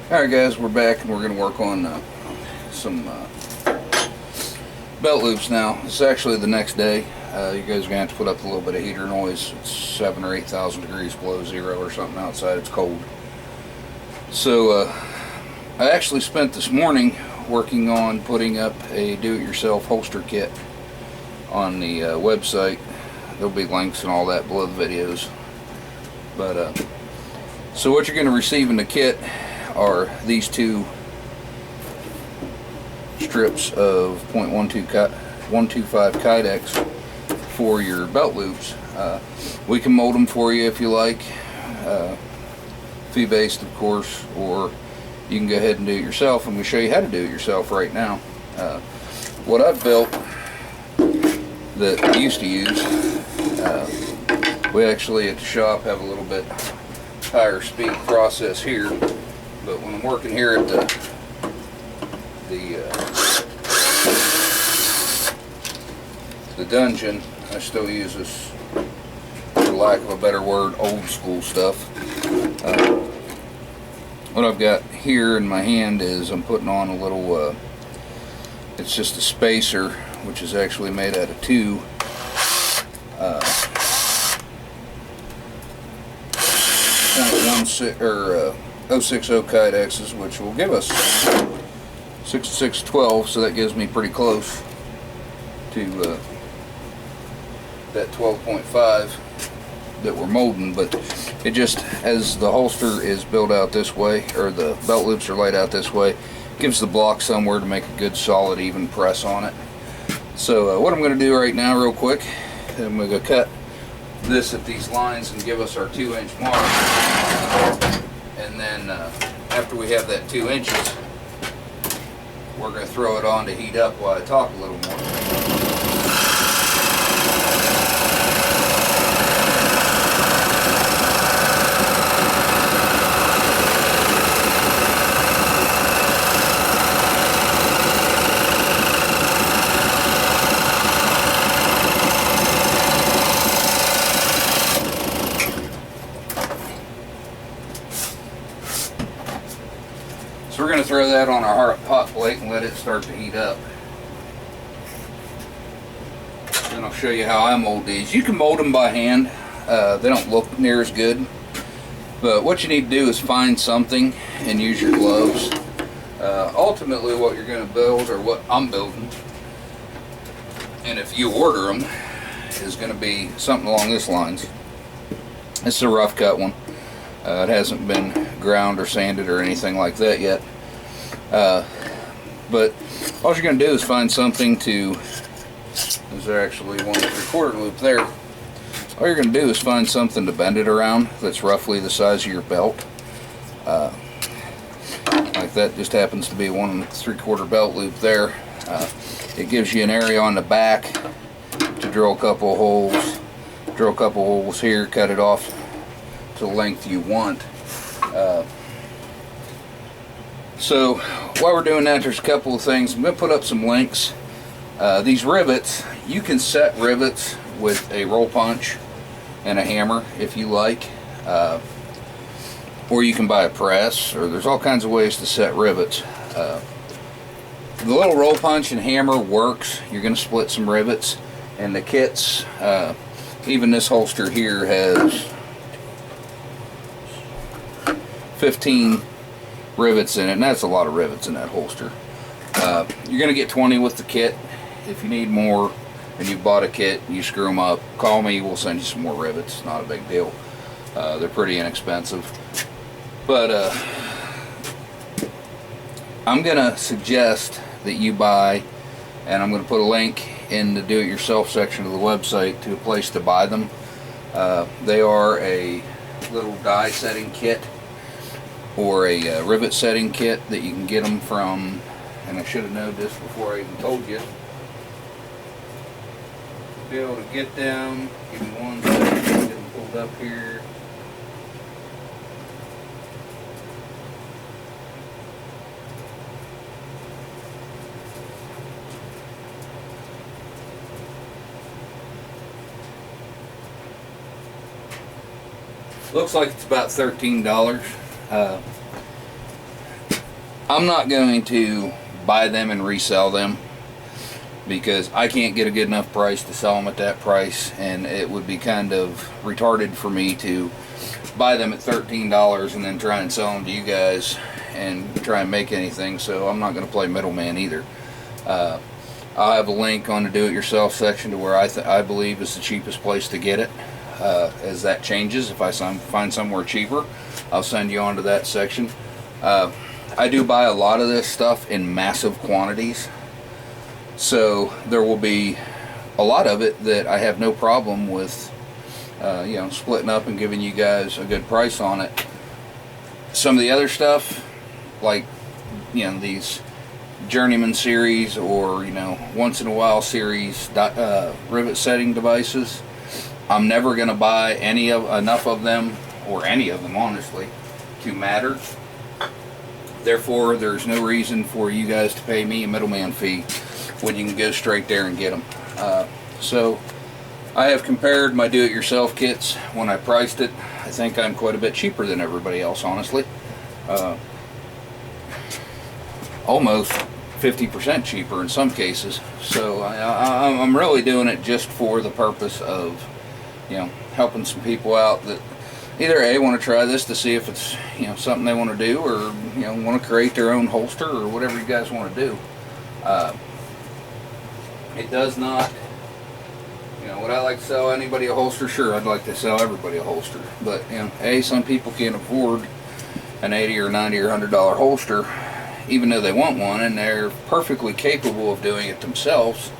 Alright guys, we're back and we're going to work on some belt loops now. It's actually the next day. You guys are going to have to put up a little bit of heater noise. It's 7,000 or 8,000 degrees below zero or something outside. It's cold. So I actually spent this morning working on putting up a do-it-yourself holster kit on the website. There'll be links and all that below the videos. But so what you're going to receive in the kit are these two strips of .125 Kydex for your belt loops. We can mold them for you if you like, fee-based of course, or you can go ahead and do it yourself. I'm going to show you how to do it yourself right now. What I've built that I used to use, we actually at the shop have a little bit higher speed process here, but when I'm working here at the dungeon, I still use this, for lack of a better word, old school stuff. What I've got here in my hand is I'm putting on a little, it's just a spacer, which is actually made out of two 0.16 or 060 Kydexes, which will give us 6612, so that gives me pretty close to that 12.5 that we're molding. But it just, as the holster is built out this way, or the belt loops are laid out this way, gives the block somewhere to make a good solid even press on it. So what I'm going to do right now real quick, I'm going to cut this at these lines and give us our 2-inch mark, and then after we have that 2 inches, we're going to throw it on to heat up while I talk a little more. So we're going to throw that on our hot plate and let it start to heat up. Then I'll show you how I mold these. You can mold them by hand. They don't look near as good. But what you need to do is find something and use your gloves. Ultimately what you're going to build, or what I'm building, and if you order them, is going to be something along these lines. This is a rough cut one. It hasn't been ground or sanded or anything like that yet. But all you're going to do is find something to, is there actually one 3/4 loop there? All you're going to do is find something to bend it around that's roughly the size of your belt. Like that just happens to be one 3/4 belt loop there. It gives you an area on the back to drill a couple of holes. Drill a couple of holes here, cut it off to the length you want. So while we're doing that, there's a couple of things. I'm going to put up some links. These rivets, you can set rivets with a roll punch and a hammer if you like, or you can buy a press, or there's all kinds of ways to set rivets. The little roll punch and hammer works. You're going to split some rivets, and the kits, even this holster here has 15 rivets in it, and that's a lot of rivets in that holster. You're going to get 20 with the kit. If you need more and you bought a kit, you screw them up, call me, we'll send you some more rivets. Not a big deal. They're pretty inexpensive. But I'm going to suggest that you buy, and I'm going to put a link in the do-it-yourself section of the website to a place to buy them. They are a little die setting kit, or a rivet setting kit that you can get them from, and I should have known this before I even told you. Be able to get them, give me one second, get them pulled up here. Looks like it's about $13. I'm not going to buy them and resell them, because I can't get a good enough price to sell them at that price, and it would be kind of retarded for me to buy them at $13 and then try and sell them to you guys and try and make anything. So I'm not going to play middleman either. I'll have a link on the do-it-yourself section to where I believe is the cheapest place to get it. As that changes, if I find somewhere cheaper, I'll send you on to that section. I do buy a lot of this stuff in massive quantities, so there will be a lot of it that I have no problem with splitting up and giving you guys a good price on it. Some of the other stuff, like these Journeyman series or once in a while series rivet setting devices, I'm never going to buy enough of them, or any of them honestly, to matter. Therefore, there's no reason for you guys to pay me a middleman fee when you can go straight there and get them. So I have compared my do-it-yourself kits. When I priced it, I think I'm quite a bit cheaper than everybody else, honestly. Almost 50% cheaper in some cases. So I'm really doing it just for the purpose of helping some people out that either A, want to try this to see if it's something they want to do, or want to create their own holster, or whatever you guys want to do. It does not, would I like to sell anybody a holster? Sure, I'd like to sell everybody a holster, but A, some people can't afford an $80 or $90 or $100 holster, even though they want one, and they're perfectly capable of doing it themselves.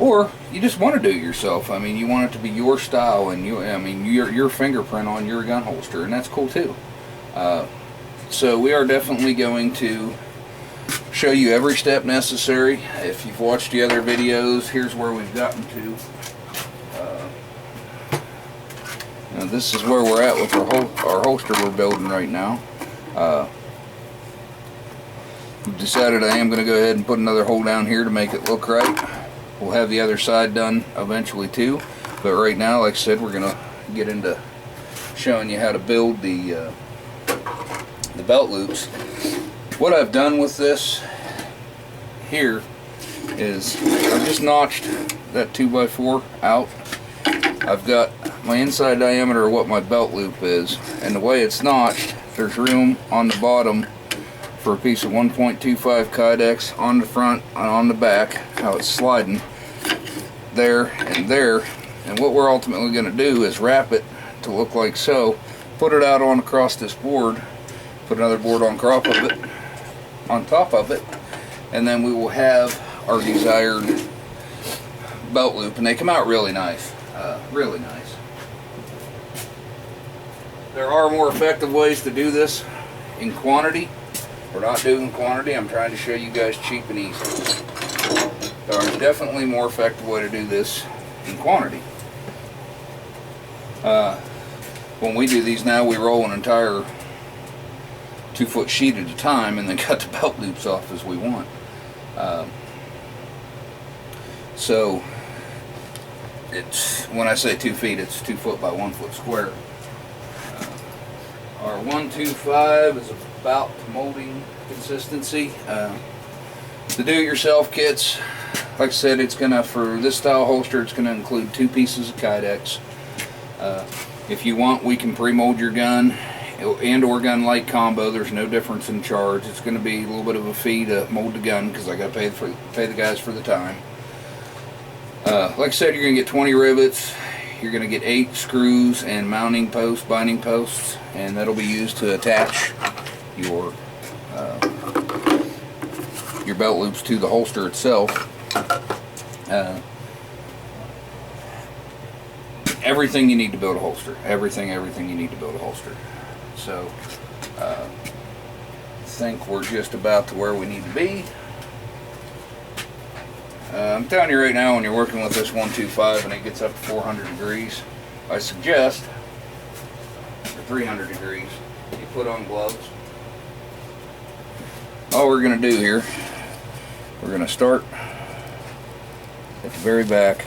Or you just want to do it yourself. I mean, you want it to be your style and your fingerprint on your gun holster, and that's cool too. So we are definitely going to show you every step necessary. If you've watched the other videos, here's where we've gotten to. This is where we're at with our holster we're building right now. We've decided I am going to go ahead and put another hole down here to make it look right. We'll have the other side done eventually too, but right now, like I said, we're going to get into showing you how to build the belt loops. What I've done with this here is I've just notched that 2x4 out. I've got my inside diameter of what my belt loop is, and the way it's notched, there's room on the bottom for a piece of 1.25 Kydex on the front and on the back, how it's sliding there and there. And what we're ultimately going to do is wrap it to look like so, put it out on across this board, put another board on top of it, and then we will have our desired belt loop, and they come out really nice, really nice. There are more effective ways to do this in quantity. We're not doing quantity. I'm trying to show you guys cheap and easy. There is definitely a more effective way to do this in quantity. When we do these now, we roll an entire 2-foot sheet at a time and then cut the belt loops off as we want. So it's, when I say 2 feet, it's 2 foot by 1 foot square. Our 125 is about molding consistency. The do-it-yourself kits, like I said, it's gonna, for this style holster, it's gonna include 2 pieces of Kydex. If you want, we can pre-mold your gun and or gun light combo. There's no difference in charge. It's gonna be a little bit of a fee to mold the gun because I gotta pay the guys for the time. Like I said, you're gonna get 20 rivets. You're going to get 8 screws and mounting posts, binding posts, and that'll be used to attach your belt loops to the holster itself. Everything you need to build a holster. Everything you need to build a holster. So, I think we're just about to where we need to be. I'm telling you right now, when you're working with this 125 and it gets up to 400 degrees, I suggest, or 300 degrees, you put on gloves. All we're going to do here, we're going to start at the very back.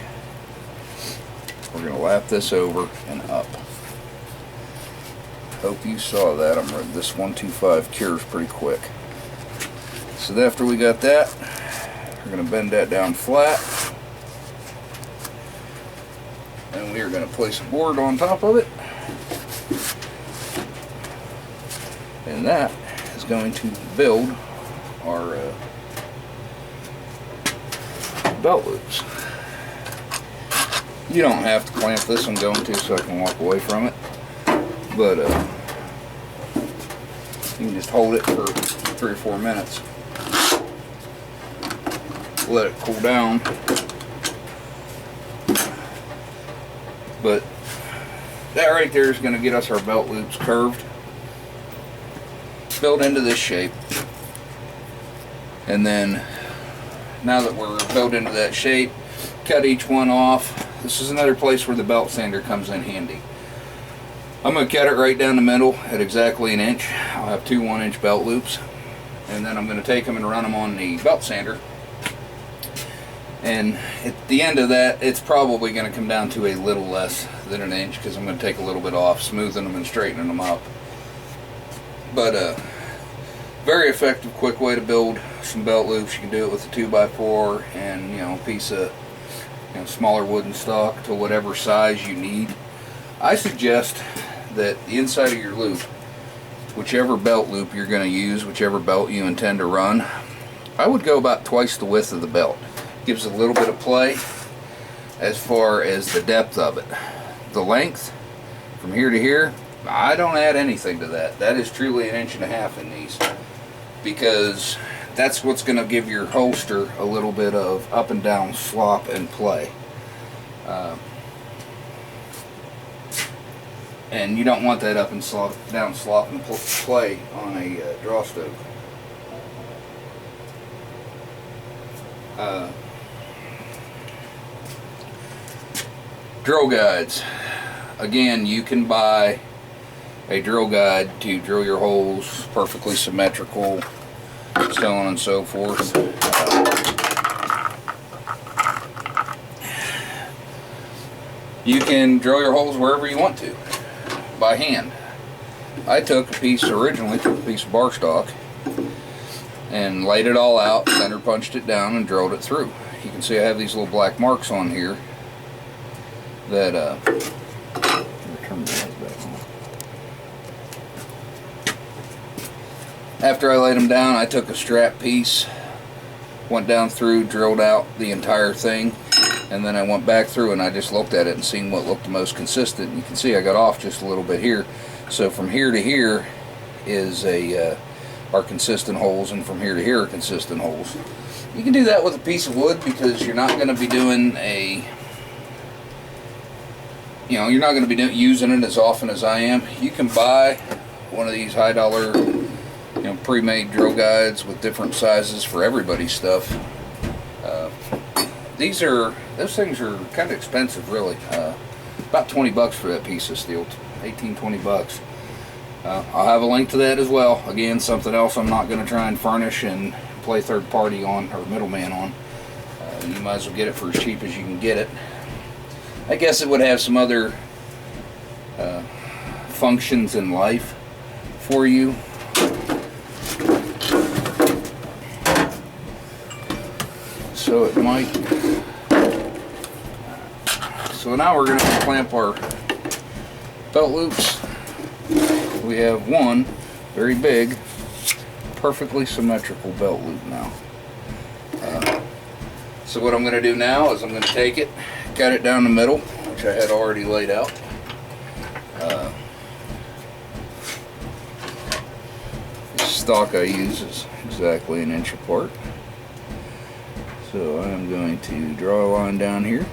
We're going to lap this over and up. Hope you saw that. This 125 cures pretty quick. So after we got that, we're going to bend that down flat. And we are going to place a board on top of it. And that is going to build our belt loops. You don't have to clamp this, I'm going to, so I can walk away from it. But you can just hold it for 3 or 4 minutes. Let it cool down. But that right there is going to get us our belt loops curved, built into this shape. And then now that we're built into that shape, cut each one off. This is another place where the belt sander comes in handy. I'm going to cut it right down the middle at exactly 1 inch. I'll have 2 1-inch belt loops, and then I'm going to take them and run them on the belt sander. And at the end of that, it's probably going to come down to a little less than 1 inch, because I'm going to take a little bit off, smoothing them and straightening them up. But very effective, quick way to build some belt loops. You can do it with a 2x4 and a piece of smaller wooden stock to whatever size you need. I suggest that the inside of your loop, whichever belt loop you're going to use, whichever belt you intend to run, I would go about twice the width of the belt. Gives a little bit of play as far as the depth of it. The length from here to here, I don't add anything to that. That is truly 1.5 inches in these, because that's what's going to give your holster a little bit of up and down slop and play. And you don't want that up and down slop and play on a draw stove. Drill guides. Again, you can buy a drill guide to drill your holes perfectly symmetrical, so on and so forth. You can drill your holes wherever you want to, by hand. I originally took a piece of bar stock and laid it all out, center punched it down and drilled it through. You can see I have these little black marks on here that after I laid them down, I took a strap piece, went down through, drilled out the entire thing, and then I went back through and I just looked at it and seen what looked the most consistent. You can see I got off just a little bit here. So from here to here is are consistent holes, and from here to here are consistent holes. You can do that with a piece of wood, because you're not going to be doing you're not going to be using it as often as I am. You can buy one of these high dollar pre-made drill guides with different sizes for everybody's stuff. Those things are kind of expensive, really. About 20 bucks for that piece of steel, 18-20 bucks. I'll have a link to that as well. Again, something else I'm not going to try and furnish and play third party on, or middleman on. You might as well get it for as cheap as you can get it. I guess it would have some other functions in life for you. So it might. So now we're going to clamp our belt loops. We have one very big, perfectly symmetrical belt loop now. So what I'm going to do now is I'm going to take it, cut it down the middle, which I had already laid out. The stock I use is exactly 1 inch apart. So I'm going to draw a line down here.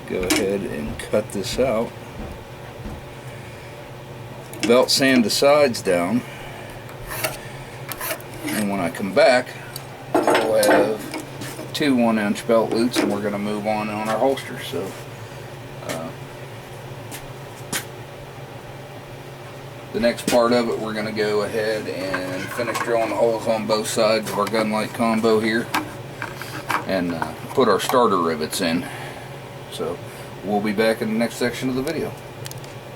Go ahead and cut this out. Belt sand the sides down. And when I come back, we'll have 2 1-inch belt loops, and we're going to move on our holster. So the next part of it, we're going to go ahead and finish drilling the holes on both sides of our gun light combo here, and put our starter rivets in. So we'll be back in the next section of the video.